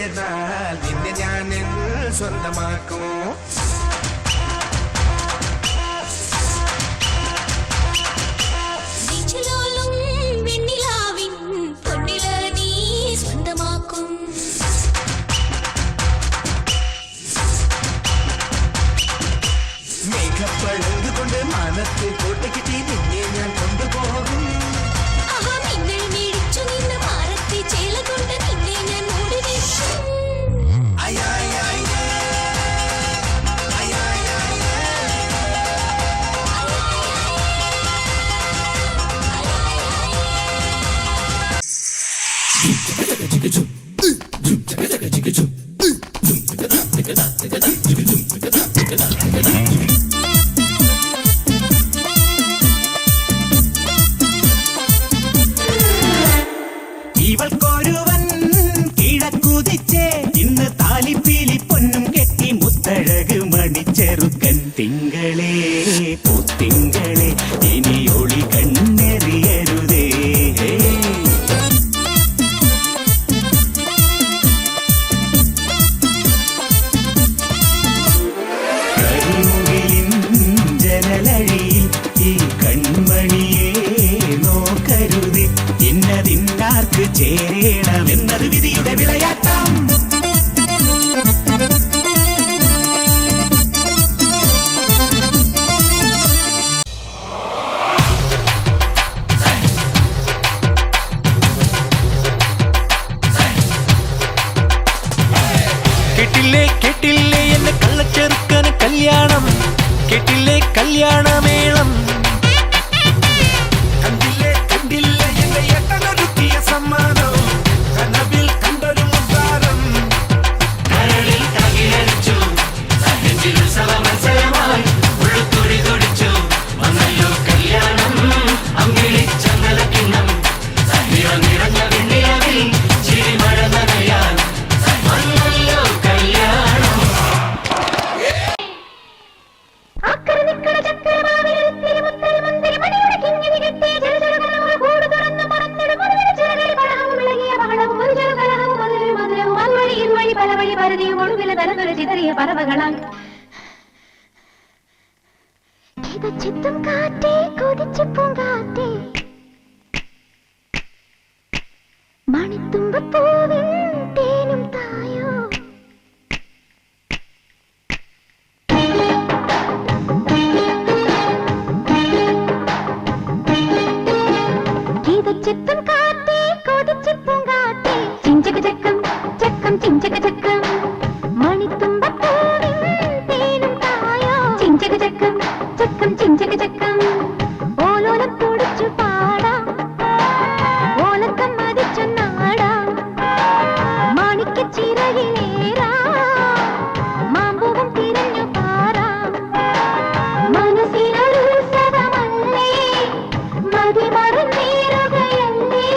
ചേർന്നാൽ നിന്നെ ഞാൻ സ്വന്തമാക്കും. മേഘപ്പഴന്തുകൊണ്ട് മാനത്തെ കോട്ടയ്ക്കിട്ടി നിന്നെ ഞാൻ കൊണ്ടുപോകും. ഇവൾക്കൊരുവൻ കിഴക്കുതിച്ചേ ഇന്ന് താലിപ്പീലി പൊന്നും കെട്ടി മുത്തഴക് മണിച്ചെറുക്കൻ. തിങ്കളേ പൂത്തിങ്കളെ ഇനി ഒളി കണ്ണെറിയരുതേ. കരിമുകിലിൻ ജനലഴിയിൽ ഈ കൺമണിയെ നോക്കരുതേ. ഇന്നതിന്നാർക്ക് ചേരണമെന്നത് വിധിയുടെ വിളയാട്ടം. കേട്ടില്ലേ കേട്ടില്ലേ എന്നെ കള്ളച്ചെറുക്കന് കല്യാണം, കേട്ടില്ലേ കല്യാണമേളം. കണ്ടില്ലേ കണ്ടില്ലേ എന്റെ എട്ടനൊരുക്കിയ സമ്മാനം, കനവിൽ കണ്ടൊരു മുത്താരം. കരളിൽ തകിലടിച്ചു നെഞ്ചിൽ ഉത്സവമത്സരമായി ഉള്ളുത്തുടി തുടിച്ചു. വന്നല്ലോ കല്യാണം അമ്പിളിച്ചങ്ങലക്കിണ്ണം. നിറഞ്ഞ വെണ്ണിലവിൽ ചിരിമഴ നനയാൻ വന്നല്ലോ കല്യാണം. ചിത്തും കാറ്റേ കൊതിച്ചു പൂങ്കാറ്റേ മണിത്തുമ്പൂവിൻ തേനും തായോ. ചിത്തും കാറ്റേ കൊതിച്ചു പൂങ്കാറ്റേ ചിഞ്ചക ചക്കം ചക്കം ചിഞ്ചക ചക്കം മണിത്തുമ്പൂവിൻ തേനും തായോ. ചിഞ്ചക ചക്കം ചക്കം ചിഞ്ചക ചക്കം ഓലോലം പൊടിച്ചു പാടാം, ഓലക്കം മതിച്ചു നാടാം. മാണിക്കച്ചിറകിലേറാം, മാമ്പൂവും തിരഞ്ഞു പാറാം. മനസ്സിലൊരു ഉത്സവമല്ലേ, മതിമറന്നേറുകയല്ലേ.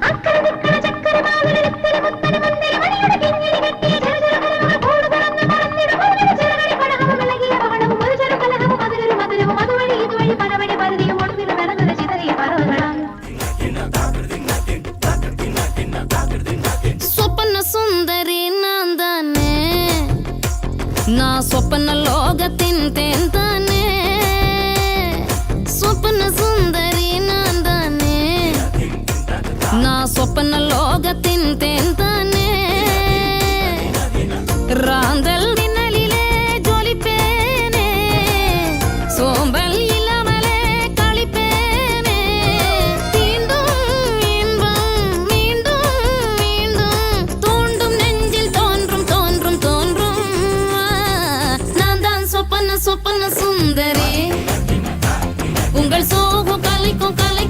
അക്കരദിക്കണ ചക്കര മാവിലെടുത്തിരി മുത്തര മന്ദിര മണിയുടെ കിങ്ങിണി കെട്ടി ചെറുചെറുകലകൾ കൂട് തുറന്ന് പറന്നിട മുഴുവൻ ചെറുകളി പടഹവും വിളകിയ ബഹളവും ഒരു ചെറുകലഹവും അതിലൊരു മധുരവും അതുവഴി ഇതുവഴി പലവഴി പരുതിയും ഒടുവിൽ നടന്നൊരു ചിതറിയ പറവുകളാം. സ്വപ്ന സുന്ദരി നാൻ തന്നെ, നാ സ്വപ്ന ലോകത്തിൻ തേൻ തന്നെ. സ്വപ്ന സുന്ദരി നാൻ തന്നെ, നാ സ്വപ്ന ലോകത്തിൻ തേൻ തന്നെ. റാന്തൽ മിന്നലിലെ ജ്വലിപ്പേനെ, സോമ്പൽ ഇല്ലാമലെ കളിപ്പേനെ. വീണ്ടും ഇൻപം വീണ്ടും വീണ്ടും தோண்டும் நெஞ்சில் தோன்றும் தோன்றும் தோன்றும். நான் தான் சொப்பன சொப்பன சுந்தரி, உங்கள் சோகம் கலைக்கும் கலை